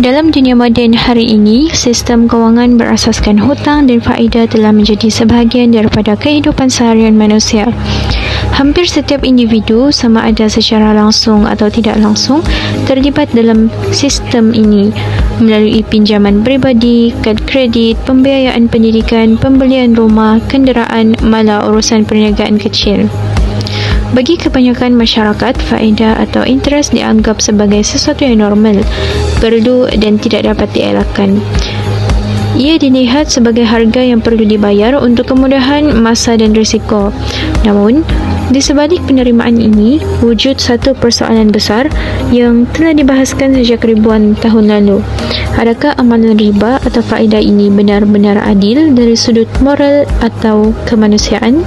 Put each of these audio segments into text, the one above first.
Dalam dunia moden hari ini, sistem kewangan berasaskan hutang dan faedah telah menjadi sebahagian daripada kehidupan seharian manusia. Hampir setiap individu, sama ada secara langsung atau tidak langsung, terlibat dalam sistem ini melalui pinjaman peribadi, kad kredit, pembiayaan pendidikan, pembelian rumah, kenderaan, malah urusan perniagaan kecil. Bagi kebanyakan masyarakat, faedah atau interest dianggap sebagai sesuatu yang normal, perlu dan tidak dapat dielakkan. Ia dilihat sebagai harga yang perlu dibayar untuk kemudahan, masa dan risiko. Namun, di sebalik penerimaan ini, wujud satu persoalan besar yang telah dibahaskan sejak ribuan tahun lalu. Adakah amalan riba atau faedah ini benar-benar adil dari sudut moral atau kemanusiaan?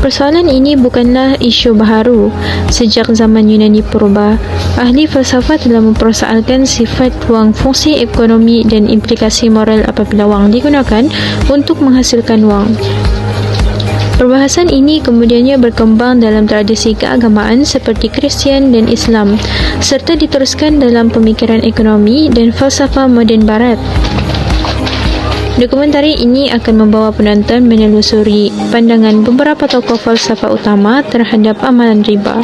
Persoalan ini bukanlah isu baharu. Sejak zaman Yunani Purba, ahli falsafah telah mempersoalkan sifat wang, fungsi ekonomi dan implikasi moral apabila wang digunakan untuk menghasilkan wang. Perbahasan ini kemudiannya berkembang dalam tradisi keagamaan seperti Kristian dan Islam, serta diteruskan dalam pemikiran ekonomi dan falsafah moden Barat. Dokumentari ini akan membawa penonton menelusuri pandangan beberapa tokoh falsafah utama terhadap amalan riba,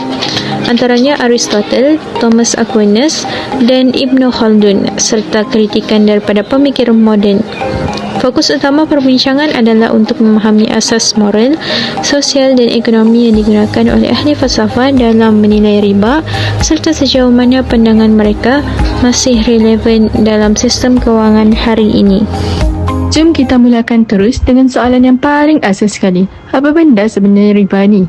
antaranya Aristotle, Thomas Aquinas, dan Ibn Khaldun, serta kritikan daripada pemikir moden. Fokus utama perbincangan adalah untuk memahami asas moral, sosial dan ekonomi yang digunakan oleh ahli falsafah dalam menilai riba, serta sejauh mana pandangan mereka masih relevan dalam sistem kewangan hari ini. Jom kita mulakan terus dengan soalan yang paling asas sekali. Apa benda sebenarnya riba ni?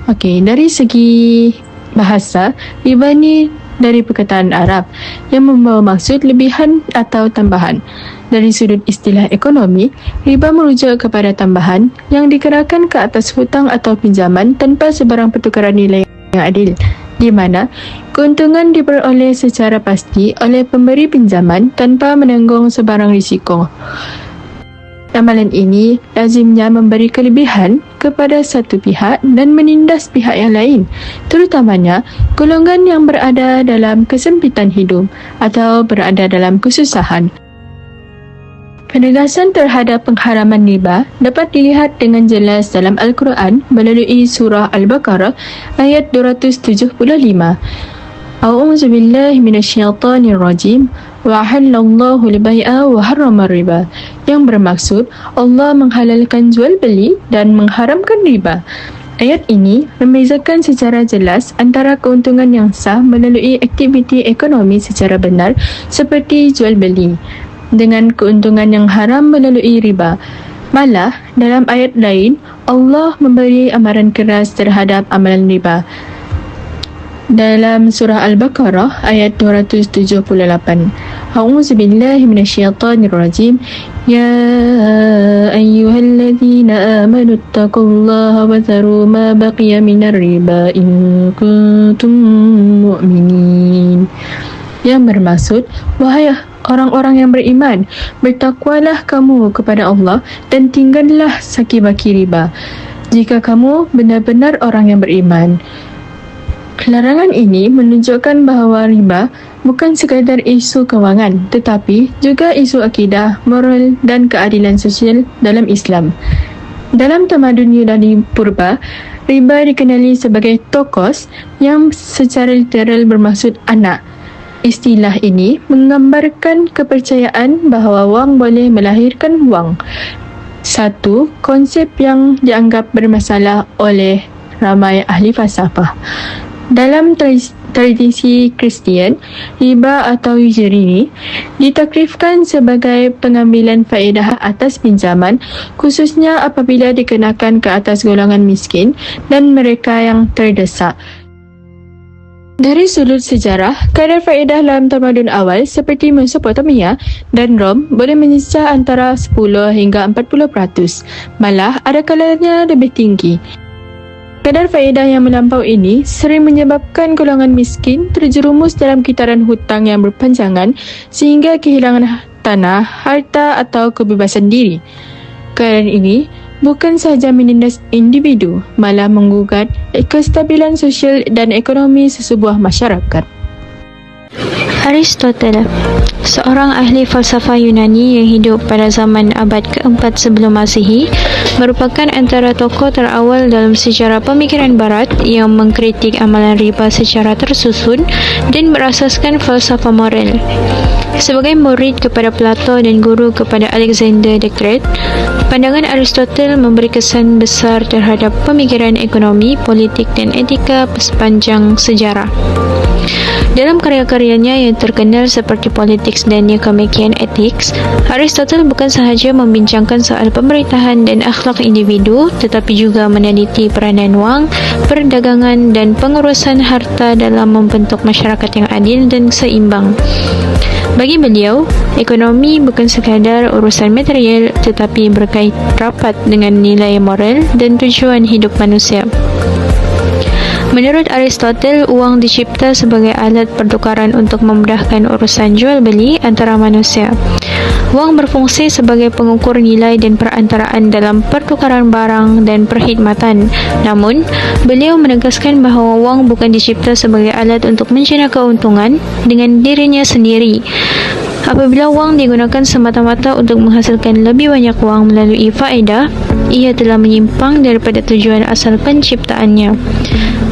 Okey, dari segi bahasa, riba ni dari perkataan Arab yang membawa maksud lebihan atau tambahan. Dari sudut istilah ekonomi, riba merujuk kepada tambahan yang dikenakan ke atas hutang atau pinjaman tanpa sebarang pertukaran nilai yang adil, di mana keuntungan diperoleh secara pasti oleh pemberi pinjaman tanpa menanggung sebarang risiko. Amalan ini lazimnya memberi kelebihan kepada satu pihak dan menindas pihak yang lain, terutamanya golongan yang berada dalam kesempitan hidup atau berada dalam kesusahan. Penegasan terhadap pengharaman riba dapat dilihat dengan jelas dalam Al-Quran melalui surah Al-Baqarah ayat 275. A'udzu billahi minasyaitonir rajim. Wa halallahu al-bai'a wa harrama riba, yang bermaksud Allah menghalalkan jual beli dan mengharamkan riba. Ayat ini membezakan secara jelas antara keuntungan yang sah melalui aktiviti ekonomi secara benar seperti jual beli dengan keuntungan yang haram melalui riba. Malah dalam ayat lain Allah memberi amaran keras terhadap amalan riba. Dalam surah Al-Baqarah ayat 278. A'udzu billahi minasyaitonir rajim. Ya ayyuhalladzina amanu taqullaha wa dharu ma baqiya minar riba in kuntum mu'minin. Yang bermaksud, wahai orang-orang yang beriman, bertakwalah kamu kepada Allah dan tinggallah saki-baki riba jika kamu benar-benar orang yang beriman. Larangan ini menunjukkan bahawa riba bukan sekadar isu kewangan, tetapi juga isu akidah, moral dan keadilan sosial dalam Islam. Dalam tamadun Yunani Purba, riba dikenali sebagai tokos yang secara literal bermaksud anak. Istilah ini menggambarkan kepercayaan bahawa wang boleh melahirkan wang. Satu konsep yang dianggap bermasalah oleh ramai ahli falsafah. Dalam tradisi Kristian, riba atau usury ditakrifkan sebagai pengambilan faedah atas pinjaman, khususnya apabila dikenakan ke atas golongan miskin dan mereka yang terdesak. Dari sudut sejarah, kadar faedah dalam tamadun awal seperti Mesopotamia dan Rom boleh menyisa antara 10 hingga 40%, malah ada kalanya lebih tinggi. Kadar faedah yang melampau ini sering menyebabkan golongan miskin terjerumus dalam kitaran hutang yang berpanjangan sehingga kehilangan tanah, harta atau kebebasan diri. Keadaan ini bukan sahaja menindas individu, malah menggugat kestabilan sosial dan ekonomi sesebuah masyarakat. Aristotle, seorang ahli falsafah Yunani yang hidup pada zaman abad keempat sebelum Masihi, merupakan antara tokoh terawal dalam sejarah pemikiran Barat yang mengkritik amalan riba secara tersusun dan berasaskan falsafah moral. Sebagai murid kepada Plato dan guru kepada Alexander the Great, pandangan Aristotle memberi kesan besar terhadap pemikiran ekonomi, politik dan etika sepanjang sejarah. Dalam karya-karyanya yang terkenal seperti Politics dan Nicomachean Ethics, Aristotle bukan sahaja membincangkan soal pemerintahan dan akhlak individu, tetapi juga meneliti peranan wang, perdagangan dan pengurusan harta dalam membentuk masyarakat yang adil dan seimbang. Bagi beliau, ekonomi bukan sekadar urusan material, tetapi berkait rapat dengan nilai moral dan tujuan hidup manusia. Menurut Aristotle, wang dicipta sebagai alat pertukaran untuk memudahkan urusan jual-beli antara manusia. Wang berfungsi sebagai pengukur nilai dan perantaraan dalam pertukaran barang dan perkhidmatan. Namun, beliau menegaskan bahawa wang bukan dicipta sebagai alat untuk mencari keuntungan dengan dirinya sendiri. Apabila wang digunakan semata-mata untuk menghasilkan lebih banyak wang melalui faedah, ia telah menyimpang daripada tujuan asal penciptaannya.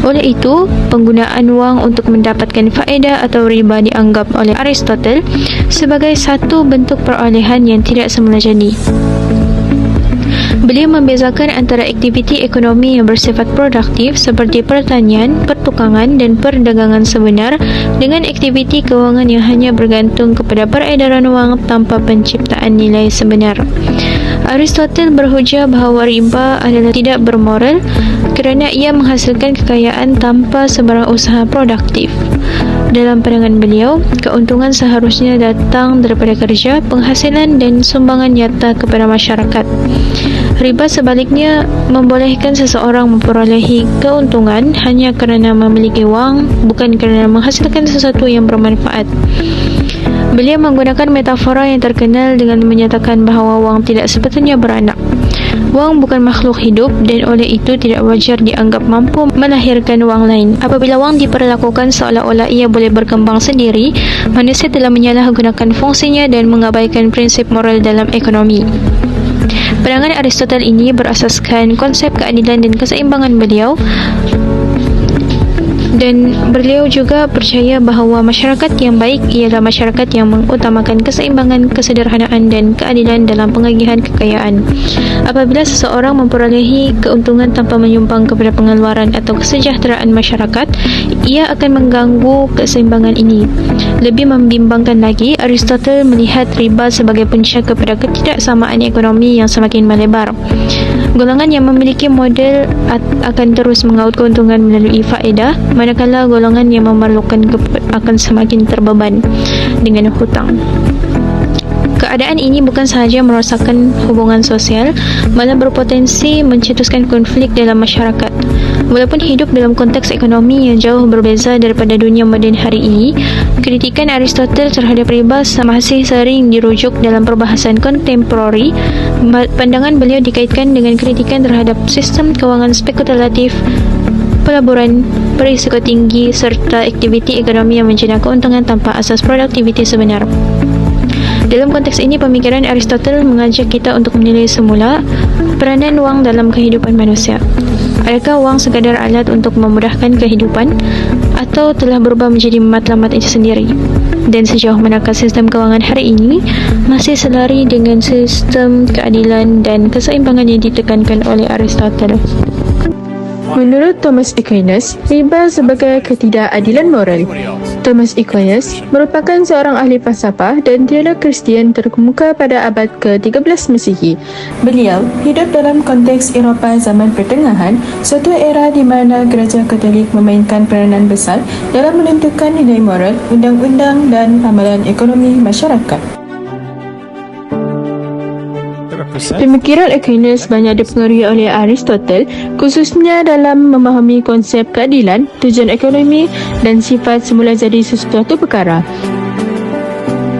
Oleh itu, penggunaan wang untuk mendapatkan faedah atau riba dianggap oleh Aristotle sebagai satu bentuk perolehan yang tidak semula jadi. Beliau membezakan antara aktiviti ekonomi yang bersifat produktif seperti pertanian, pertukangan dan perdagangan sebenar dengan aktiviti kewangan yang hanya bergantung kepada peredaran wang tanpa penciptaan nilai sebenar. Aristotle berhujah bahawa riba adalah tidak bermoral kerana ia menghasilkan kekayaan tanpa sebarang usaha produktif. Dalam pandangan beliau, keuntungan seharusnya datang daripada kerja, penghasilan dan sumbangan nyata kepada masyarakat. Riba sebaliknya membolehkan seseorang memperolehi keuntungan hanya kerana memiliki wang, bukan kerana menghasilkan sesuatu yang bermanfaat. Beliau menggunakan metafora yang terkenal dengan menyatakan bahawa wang tidak sepatutnya beranak. Wang bukan makhluk hidup dan oleh itu tidak wajar dianggap mampu melahirkan wang lain. Apabila wang diperlakukan seolah-olah ia boleh berkembang sendiri, manusia telah menyalahgunakan fungsinya dan mengabaikan prinsip moral dalam ekonomi. Pandangan Aristotle ini berasaskan konsep keadilan dan keseimbangan beliau, dan beliau juga percaya bahawa masyarakat yang baik ialah masyarakat yang mengutamakan keseimbangan, kesederhanaan dan keadilan dalam pengagihan kekayaan. Apabila seseorang memperolehi keuntungan tanpa menyumbang kepada pengeluaran atau kesejahteraan masyarakat, ia akan mengganggu keseimbangan ini. Lebih membimbangkan lagi, Aristotle melihat riba sebagai punca kepada ketidaksamaan ekonomi yang semakin melebar. Golongan yang memiliki modal akan terus mengaut keuntungan melalui faedah, manakala golongan yang memerlukan akan semakin terbeban dengan hutang. Keadaan ini bukan sahaja merosakkan hubungan sosial, malah berpotensi mencetuskan konflik dalam masyarakat. Walaupun hidup dalam konteks ekonomi yang jauh berbeza daripada dunia moden hari ini, kritikan Aristotle terhadap riba masih sering dirujuk dalam perbahasan kontemporari. Pandangan beliau dikaitkan dengan kritikan terhadap sistem kewangan spekulatif, pelaburan berisiko tinggi serta aktiviti ekonomi yang menjana keuntungan tanpa asas produktiviti sebenar. Dalam konteks ini, pemikiran Aristotle mengajak kita untuk menilai semula peranan wang dalam kehidupan manusia. Adakah wang sekadar alat untuk memudahkan kehidupan atau telah berubah menjadi matlamat itu sendiri? Dan sejauh manakah sistem kewangan hari ini masih selari dengan sistem keadilan dan keseimbangan yang ditekankan oleh Aristotle? Menurut Thomas Aquinas, riba sebagai ketidakadilan moral. Thomas Aquinas merupakan seorang ahli falsafah dan teolog Kristian terkemuka pada abad ke-13 Masihi. Beliau hidup dalam konteks Eropah zaman pertengahan, suatu era di mana Gereja Katolik memainkan peranan besar dalam menentukan nilai moral, undang-undang dan amalan ekonomi masyarakat. Pemikiran Aquinas banyak dipengaruhi oleh Aristotle, khususnya dalam memahami konsep keadilan, tujuan ekonomi dan sifat semula jadi sesuatu perkara.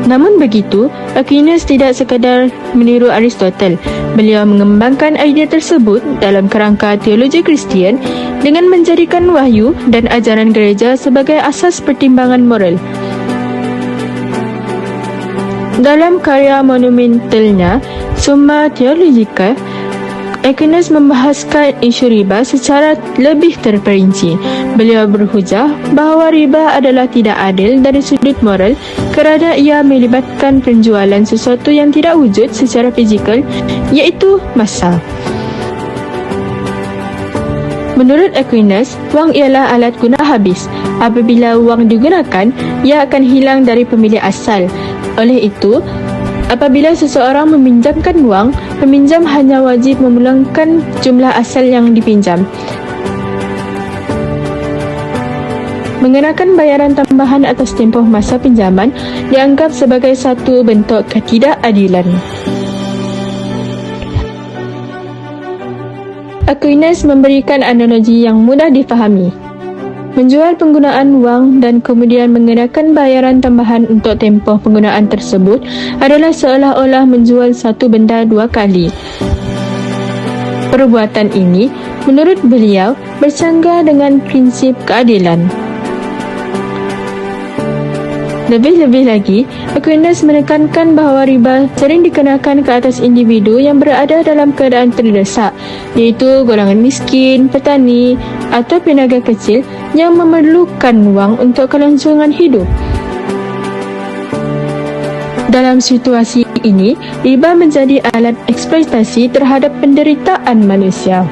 Namun begitu, Aquinas tidak sekadar meniru Aristotle. Beliau mengembangkan idea tersebut dalam kerangka teologi Kristian dengan menjadikan wahyu dan ajaran gereja sebagai asas pertimbangan moral. Dalam karya monumentalnya, Summa Theologica, Aquinas membahaskan isu riba secara lebih terperinci. Beliau berhujah bahawa riba adalah tidak adil dari sudut moral kerana ia melibatkan penjualan sesuatu yang tidak wujud secara fizikal, iaitu massa. Menurut Aquinas, wang ialah alat guna habis. Apabila wang digunakan, ia akan hilang dari pemilik asal. Oleh itu, apabila seseorang meminjamkan wang, peminjam hanya wajib memulangkan jumlah asal yang dipinjam. Mengenakan bayaran tambahan atas tempoh masa pinjaman dianggap sebagai satu bentuk ketidakadilan. Aquinas memberikan analogi yang mudah difahami. Menjual penggunaan wang dan kemudian mengenakan bayaran tambahan untuk tempoh penggunaan tersebut adalah seolah-olah menjual satu benda dua kali. Perbuatan ini, menurut beliau, bercanggah dengan prinsip keadilan. Lebih-lebih lagi, Aquinas menekankan bahawa riba sering dikenakan ke atas individu yang berada dalam keadaan terdesak, iaitu golongan miskin, petani atau peniaga kecil yang memerlukan wang untuk kelangsungan hidup. Dalam situasi ini, riba menjadi alat eksploitasi terhadap penderitaan manusia.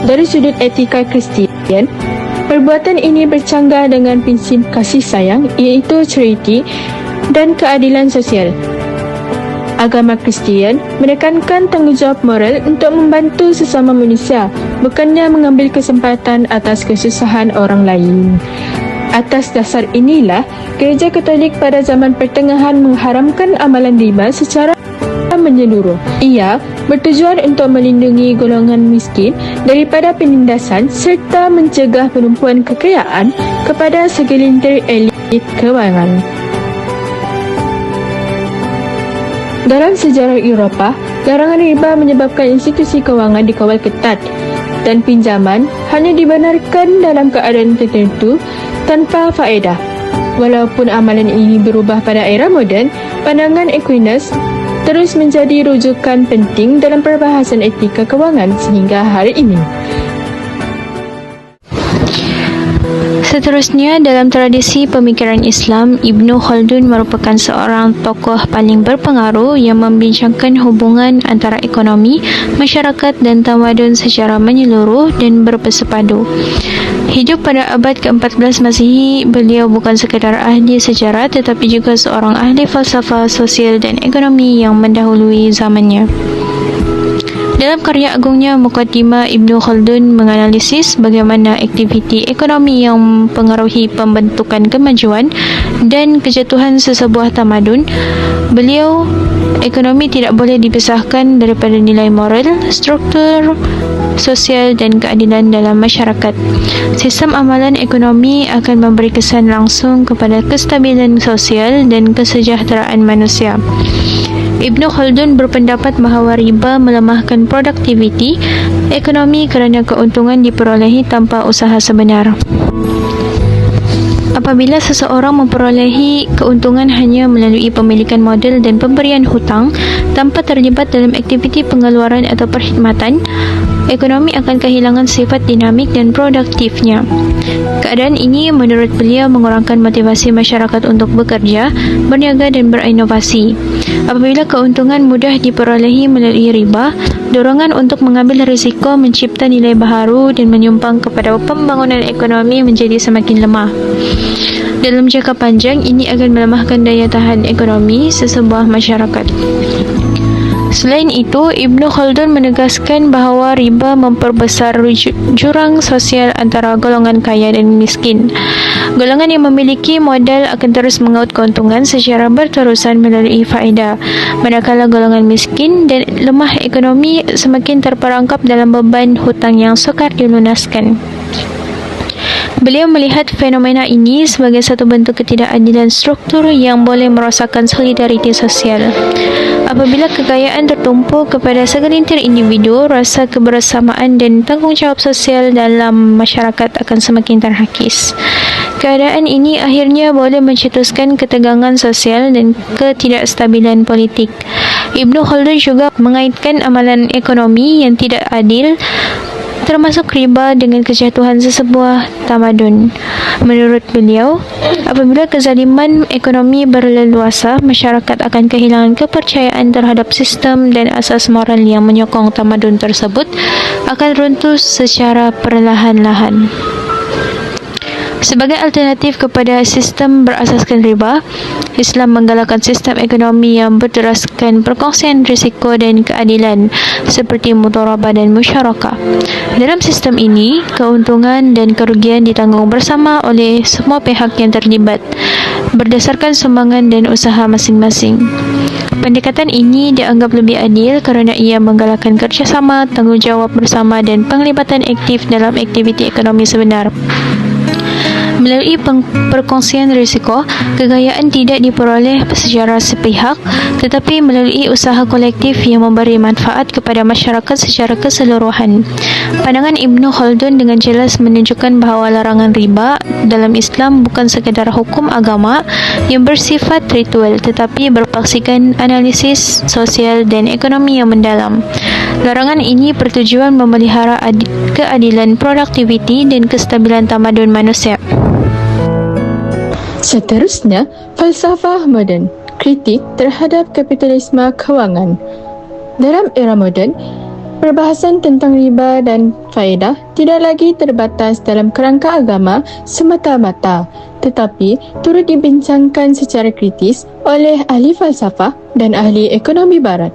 Dari sudut etika Kristian, perbuatan ini bercanggah dengan prinsip kasih sayang, iaitu charity dan keadilan sosial. Agama Kristian menekankan tanggungjawab moral untuk membantu sesama manusia, bukannya mengambil kesempatan atas kesusahan orang lain. Atas dasar inilah, Gereja Katolik pada zaman pertengahan mengharamkan amalan riba secara menyeluruh. Ia bertujuan untuk melindungi golongan miskin daripada penindasan serta mencegah penumpuan kekayaan kepada segelintir elit kewangan. Dalam sejarah Eropah, larangan riba menyebabkan institusi kewangan dikawal ketat dan pinjaman hanya dibenarkan dalam keadaan tertentu tanpa faedah. Walaupun amalan ini berubah pada era moden, pandangan Aquinas terus menjadi rujukan penting dalam perbahasan etika kewangan sehingga hari ini. Seterusnya, dalam tradisi pemikiran Islam, Ibnu Khaldun merupakan seorang tokoh paling berpengaruh yang membincangkan hubungan antara ekonomi, masyarakat dan tamadun secara menyeluruh dan bersepadu. Hidup pada abad ke-14 Masihi, beliau bukan sekadar ahli sejarah tetapi juga seorang ahli falsafah, sosial dan ekonomi yang mendahului zamannya. Dalam karya agungnya Muqaddimah, Ibnu Khaldun menganalisis bagaimana aktiviti ekonomi yang mempengaruhi pembentukan kemajuan dan kejatuhan sesebuah tamadun. Beliau, ekonomi tidak boleh dipisahkan daripada nilai moral, struktur sosial dan keadilan dalam masyarakat. Sistem amalan ekonomi akan memberi kesan langsung kepada kestabilan sosial dan kesejahteraan manusia. Ibnu Khaldun berpendapat bahawa riba melemahkan produktiviti ekonomi kerana keuntungan diperolehi tanpa usaha sebenar. Apabila seseorang memperolehi keuntungan hanya melalui pemilikan modal dan pemberian hutang tanpa terlibat dalam aktiviti pengeluaran atau perkhidmatan, ekonomi akan kehilangan sifat dinamik dan produktifnya. Keadaan ini menurut beliau mengurangkan motivasi masyarakat untuk bekerja, berniaga dan berinovasi. Apabila keuntungan mudah diperolehi melalui riba, dorongan untuk mengambil risiko mencipta nilai baharu dan menyumbang kepada pembangunan ekonomi menjadi semakin lemah. Dalam jangka panjang, ini akan melemahkan daya tahan ekonomi sesebuah masyarakat. Selain itu, Ibnu Khaldun menegaskan bahawa riba memperbesar jurang sosial antara golongan kaya dan miskin. Golongan yang memiliki modal akan terus mengaut keuntungan secara berterusan melalui faedah, manakala golongan miskin dan lemah ekonomi semakin terperangkap dalam beban hutang yang sukar dilunaskan. Beliau melihat fenomena ini sebagai satu bentuk ketidakadilan struktur yang boleh merosakkan solidariti sosial. Apabila kekayaan tertumpu kepada segelintir individu, rasa kebersamaan dan tanggungjawab sosial dalam masyarakat akan semakin terhakis. Keadaan ini akhirnya boleh mencetuskan ketegangan sosial dan ketidakstabilan politik. Ibnu Khaldun juga mengaitkan amalan ekonomi yang tidak adil termasuk riba dengan kejatuhan sesebuah tamadun. Menurut beliau, apabila kezaliman ekonomi berleluasa, masyarakat akan kehilangan kepercayaan terhadap sistem dan asas moral yang menyokong tamadun tersebut akan runtuh secara perlahan-lahan. Sebagai alternatif kepada sistem berasaskan riba, Islam menggalakkan sistem ekonomi yang berdasarkan perkongsian risiko dan keadilan seperti mudharabah dan musyarakah. Dalam sistem ini, keuntungan dan kerugian ditanggung bersama oleh semua pihak yang terlibat berdasarkan sumbangan dan usaha masing-masing. Pendekatan ini dianggap lebih adil kerana ia menggalakkan kerjasama, tanggungjawab bersama dan penglibatan aktif dalam aktiviti ekonomi sebenar. Melalui perkongsian risiko, kekayaan tidak diperoleh secara sepihak tetapi melalui usaha kolektif yang memberi manfaat kepada masyarakat secara keseluruhan. Pandangan Ibnu Khaldun dengan jelas menunjukkan bahawa larangan riba dalam Islam bukan sekadar hukum agama yang bersifat ritual tetapi berpaksikan analisis sosial dan ekonomi yang mendalam. Larangan ini bertujuan memelihara keadilan produktiviti dan kestabilan tamadun manusia. Seterusnya, falsafah moden, kritik terhadap kapitalisme kewangan. Dalam era moden, perbahasan tentang riba dan faedah tidak lagi terbatas dalam kerangka agama semata-mata, tetapi turut dibincangkan secara kritis oleh ahli falsafah dan ahli ekonomi barat.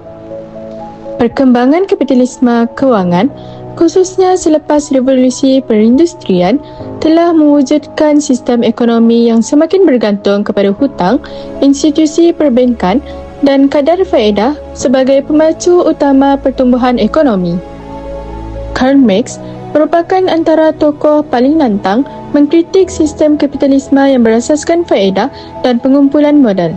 Perkembangan kapitalisme kewangan, khususnya selepas revolusi perindustrian, telah mewujudkan sistem ekonomi yang semakin bergantung kepada hutang, institusi perbankan dan kadar faedah sebagai pemacu utama pertumbuhan ekonomi. Karl Marx merupakan antara tokoh paling nantang mengkritik sistem kapitalisme yang berasaskan faedah dan pengumpulan modal.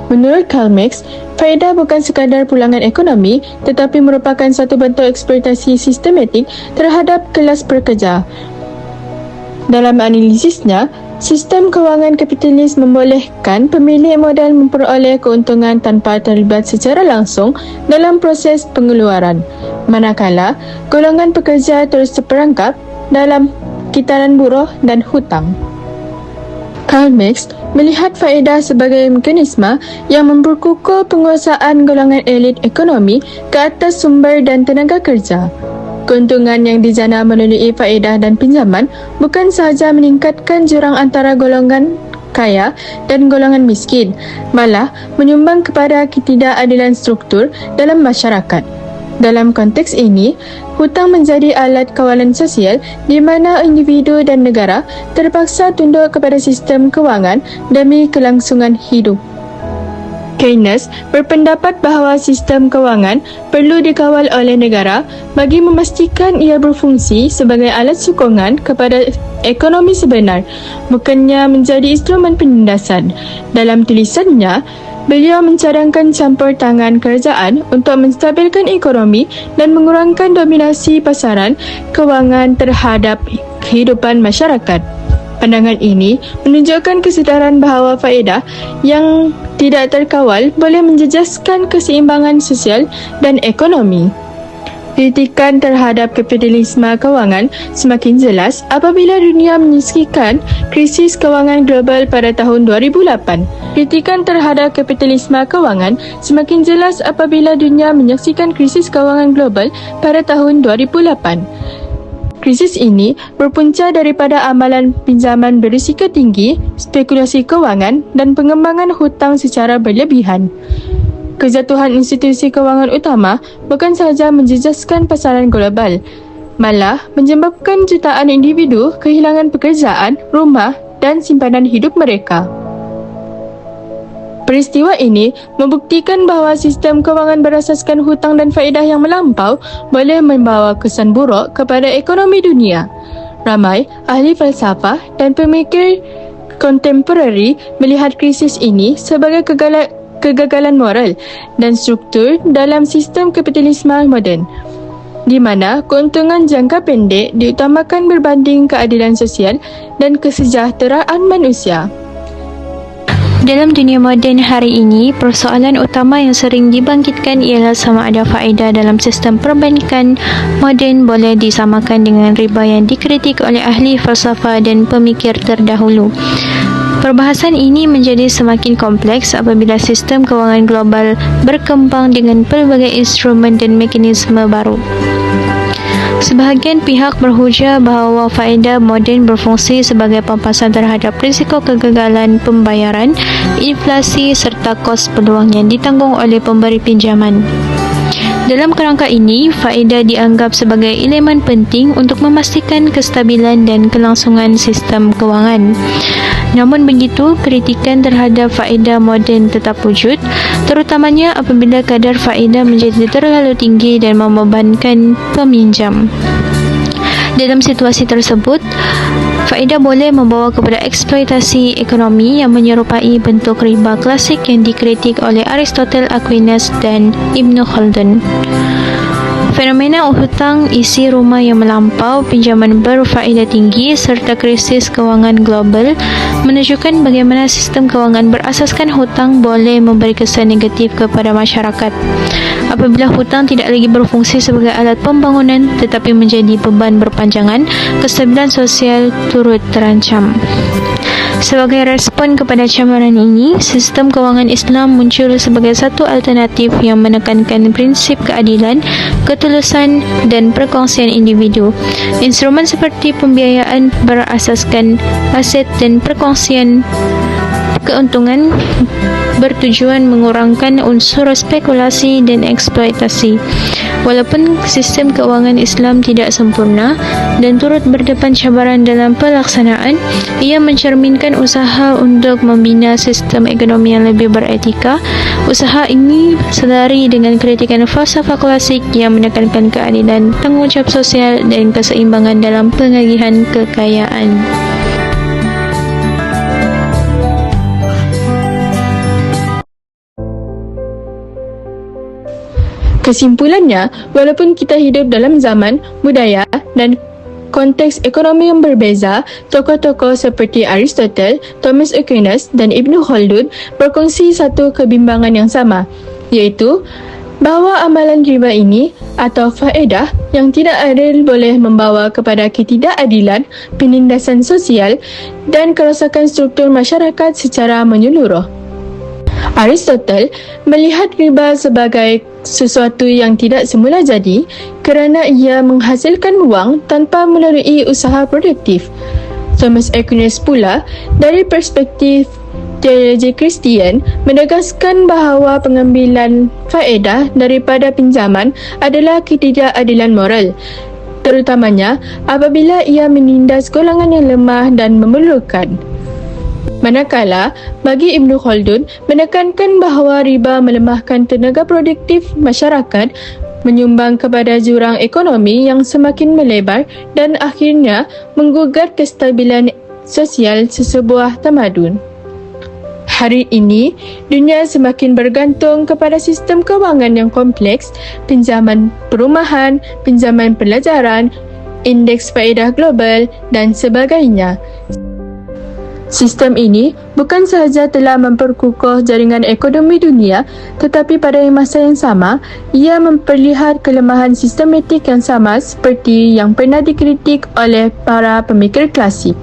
Menurut Karl Marx, faedah bukan sekadar pulangan ekonomi tetapi merupakan satu bentuk eksploitasi sistematik terhadap kelas pekerja. Dalam analisisnya, sistem kewangan kapitalis membolehkan pemilik modal memperoleh keuntungan tanpa terlibat secara langsung dalam proses pengeluaran, manakala golongan pekerja terus terperangkap dalam kitaran buruh dan hutang. Karl Marx melihat faedah sebagai mekanisme yang memperkukuh penguasaan golongan elit ekonomi ke atas sumber dan tenaga kerja. Keuntungan yang dijana melalui faedah dan pinjaman bukan sahaja meningkatkan jurang antara golongan kaya dan golongan miskin, malah menyumbang kepada ketidakadilan struktur dalam masyarakat. Dalam konteks ini, hutang menjadi alat kawalan sosial di mana individu dan negara terpaksa tunduk kepada sistem kewangan demi kelangsungan hidup. Keynes berpendapat bahawa sistem kewangan perlu dikawal oleh negara bagi memastikan ia berfungsi sebagai alat sokongan kepada ekonomi sebenar, bukannya menjadi instrumen penindasan. Dalam tulisannya, beliau mencadangkan campur tangan kerajaan untuk menstabilkan ekonomi dan mengurangkan dominasi pasaran kewangan terhadap kehidupan masyarakat. Pandangan ini menunjukkan kesedaran bahawa faedah yang tidak terkawal boleh menjejaskan keseimbangan sosial dan ekonomi. Kritikan terhadap kapitalisme kewangan semakin jelas apabila dunia menyaksikan krisis kewangan global pada tahun 2008. Kritikan terhadap kapitalisme kewangan semakin jelas apabila dunia menyaksikan krisis kewangan global pada tahun 2008. Krisis ini berpunca daripada amalan pinjaman berisiko tinggi, spekulasi kewangan dan pengembangan hutang secara berlebihan. Kejatuhan institusi kewangan utama bukan sahaja menjejaskan pasaran global, malah menyebabkan jutaan individu kehilangan pekerjaan, rumah dan simpanan hidup mereka. Peristiwa ini membuktikan bahawa sistem kewangan berasaskan hutang dan faedah yang melampau boleh membawa kesan buruk kepada ekonomi dunia. Ramai ahli falsafah dan pemikir kontemporari melihat krisis ini sebagai kegagalan moral dan struktur dalam sistem kapitalisme moden, di mana keuntungan jangka pendek diutamakan berbanding keadilan sosial dan kesejahteraan manusia. Dalam dunia moden hari ini, persoalan utama yang sering dibangkitkan ialah sama ada faedah dalam sistem perbankan moden boleh disamakan dengan riba yang dikritik oleh ahli falsafah dan pemikir terdahulu. Perbahasan ini menjadi semakin kompleks apabila sistem kewangan global berkembang dengan pelbagai instrumen dan mekanisme baru. Sebahagian pihak berhujah bahawa faedah moden berfungsi sebagai pampasan terhadap risiko kegagalan pembayaran, inflasi serta kos peluang yang ditanggung oleh pemberi pinjaman. Dalam kerangka ini, faedah dianggap sebagai elemen penting untuk memastikan kestabilan dan kelangsungan sistem kewangan. Namun begitu, kritikan terhadap faedah moden tetap wujud, terutamanya apabila kadar faedah menjadi terlalu tinggi dan membebankan peminjam. Dalam situasi tersebut, faedah boleh membawa kepada eksploitasi ekonomi yang menyerupai bentuk riba klasik yang dikritik oleh Aristotle, Aquinas dan Ibn Khaldun. Fenomena hutang isi rumah yang melampau, pinjaman berfaedah tinggi serta krisis kewangan global menunjukkan bagaimana sistem kewangan berasaskan hutang boleh memberi kesan negatif kepada masyarakat. Apabila hutang tidak lagi berfungsi sebagai alat pembangunan tetapi menjadi beban berpanjangan, kestabilan sosial turut terancam. Sebagai respon kepada camaran ini, sistem kewangan Islam muncul sebagai satu alternatif yang menekankan prinsip keadilan, ketulusan dan perkongsian individu. Instrumen seperti pembiayaan berasaskan aset dan perkongsian keuntungan bertujuan mengurangkan unsur spekulasi dan eksploitasi. Walaupun sistem keuangan Islam tidak sempurna dan turut berdepan cabaran dalam pelaksanaan, ia mencerminkan usaha untuk membina sistem ekonomi yang lebih beretika. Usaha ini selari dengan kritikan falsafah klasik yang menekankan keadilan, tanggungjawab sosial dan keseimbangan dalam pengagihan kekayaan. Kesimpulannya, walaupun kita hidup dalam zaman, budaya dan konteks ekonomi yang berbeza, tokoh-tokoh seperti Aristotle, Thomas Aquinas dan Ibn Khaldun berkongsi satu kebimbangan yang sama, iaitu bahawa amalan riba ini atau faedah yang tidak adil boleh membawa kepada ketidakadilan, penindasan sosial dan kerosakan struktur masyarakat secara menyeluruh. Aristotle melihat riba sebagai sesuatu yang tidak semula jadi kerana ia menghasilkan wang tanpa melalui usaha produktif. Thomas Aquinas pula, dari perspektif teologi Kristian, menegaskan bahawa pengambilan faedah daripada pinjaman adalah ketidakadilan moral, terutamanya apabila ia menindas golongan yang lemah dan memerlukan. Manakala, bagi Ibn Khaldun, menekankan bahawa riba melemahkan tenaga produktif masyarakat, menyumbang kepada jurang ekonomi yang semakin melebar dan akhirnya menggugat kestabilan sosial sesebuah tamadun. Hari ini, dunia semakin bergantung kepada sistem kewangan yang kompleks, pinjaman perumahan, pinjaman pelajaran, indeks faedah global dan sebagainya. Sistem ini bukan sahaja telah memperkukuh jaringan ekonomi dunia, tetapi pada masa yang sama, ia memperlihat kelemahan sistematik yang sama seperti yang pernah dikritik oleh para pemikir klasik.